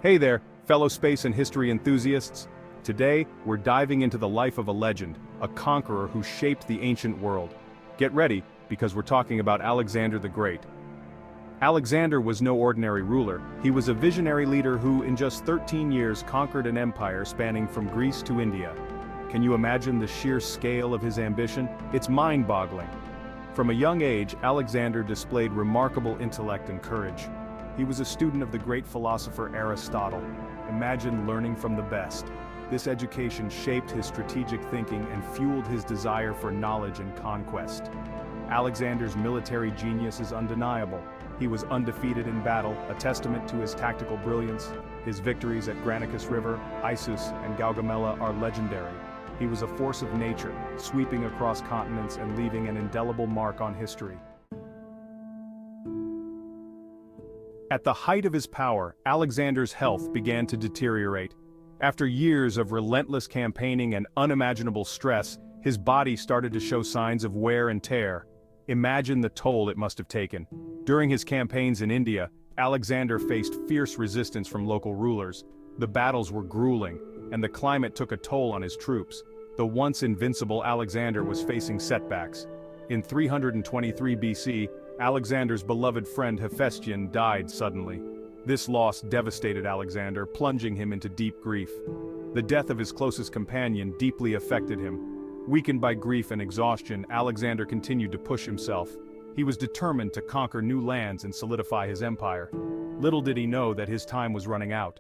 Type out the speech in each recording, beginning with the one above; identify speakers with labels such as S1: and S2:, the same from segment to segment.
S1: Hey there, fellow space and history enthusiasts. Today, we're diving into the life of a legend, a conqueror who shaped the ancient world. Get ready, because we're talking about Alexander the Great. Alexander was no ordinary ruler, he was a visionary leader who, in just 13 years, conquered an empire spanning from Greece to India. Can you imagine the sheer scale of his ambition? It's mind-boggling. From a young age, Alexander displayed remarkable intellect and courage. He was a student of the great philosopher Aristotle. Imagine learning from the best. This education shaped his strategic thinking and fueled his desire for knowledge and conquest. Alexander's military genius is undeniable. He was undefeated in battle, a testament to his tactical brilliance. His victories at Granicus River, Issus, and Gaugamela are legendary. He was a force of nature, sweeping across continents and leaving an indelible mark on history. At the height of his power, Alexander's health began to deteriorate. After years of relentless campaigning and unimaginable stress, his body started to show signs of wear and tear. Imagine the toll it must have taken. During his campaigns in India, Alexander faced fierce resistance from local rulers. The battles were grueling, and the climate took a toll on his troops. The once invincible Alexander was facing setbacks. In 323 BC, Alexander's beloved friend Hephaestion died suddenly. This loss devastated Alexander, plunging him into deep grief. The death of his closest companion deeply affected him. Weakened by grief and exhaustion, Alexander continued to push himself. He was determined to conquer new lands and solidify his empire. Little did he know that his time was running out.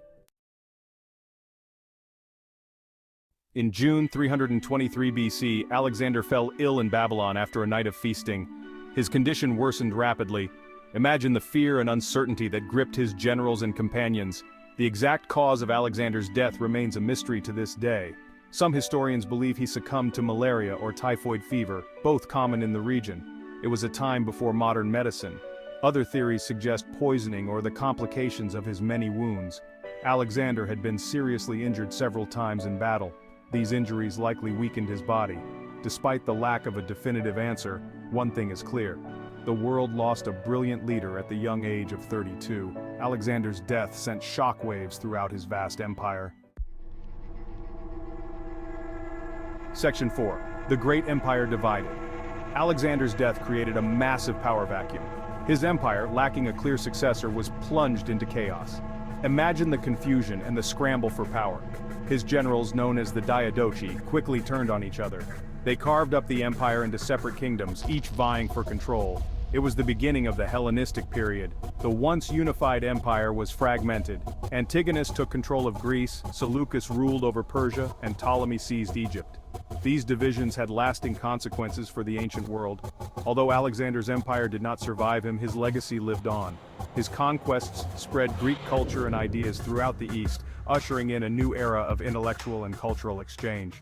S1: In June 323 BC, Alexander fell ill in Babylon after a night of feasting. His condition worsened rapidly. Imagine the fear and uncertainty that gripped his generals and companions. The exact cause of Alexander's death remains a mystery to this day. Some historians believe he succumbed to malaria or typhoid fever, both common in the region. It was a time before modern medicine. Other theories suggest poisoning or the complications of his many wounds. Alexander had been seriously injured several times in battle. These injuries likely weakened his body. Despite the lack of a definitive answer, one thing is clear. The world lost a brilliant leader at the young age of 32. Alexander's death sent shockwaves throughout his vast empire. Section 4. The Great Empire Divided. Alexander's death created a massive power vacuum. His empire, lacking a clear successor, was plunged into chaos. Imagine the confusion and the scramble for power. His generals, known as the Diadochi, quickly turned on each other. They carved up the empire into separate kingdoms, each vying for control. It was the beginning of the Hellenistic period. The once unified empire was fragmented. Antigonus took control of Greece, Seleucus ruled over Persia, and Ptolemy seized Egypt. These divisions had lasting consequences for the ancient world. Although Alexander's empire did not survive him, his legacy lived on. His conquests spread Greek culture and ideas throughout the East, ushering in a new era of intellectual and cultural exchange.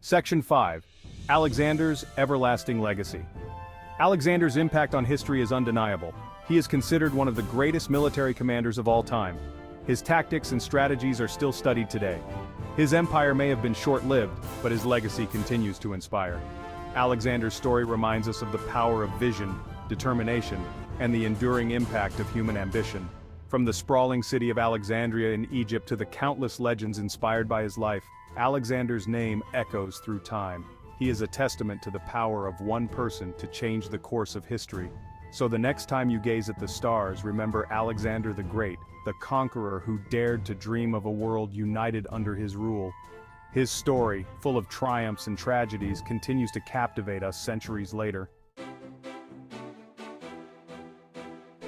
S1: Section 5. Alexander's everlasting legacy. Alexander's impact on history is undeniable. He is considered one of the greatest military commanders of all time. His tactics and strategies are still studied today. His empire may have been short-lived, but his legacy continues to inspire. Alexander's story reminds us of the power of vision, determination, and the enduring impact of human ambition. From the sprawling city of Alexandria in Egypt to the countless legends inspired by his life, Alexander's name echoes through time. He is a testament to the power of one person to change the course of history. So the next time you gaze at the stars, remember Alexander the Great, the conqueror who dared to dream of a world united under his rule. His story, full of triumphs and tragedies, continues to captivate us centuries later.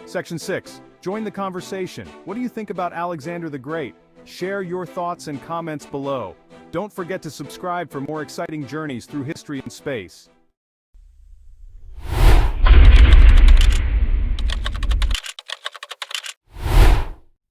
S1: Section 6. Join the conversation. What do you think about Alexander the Great? Share your thoughts and comments below. Don't forget to subscribe for more exciting journeys through history and space.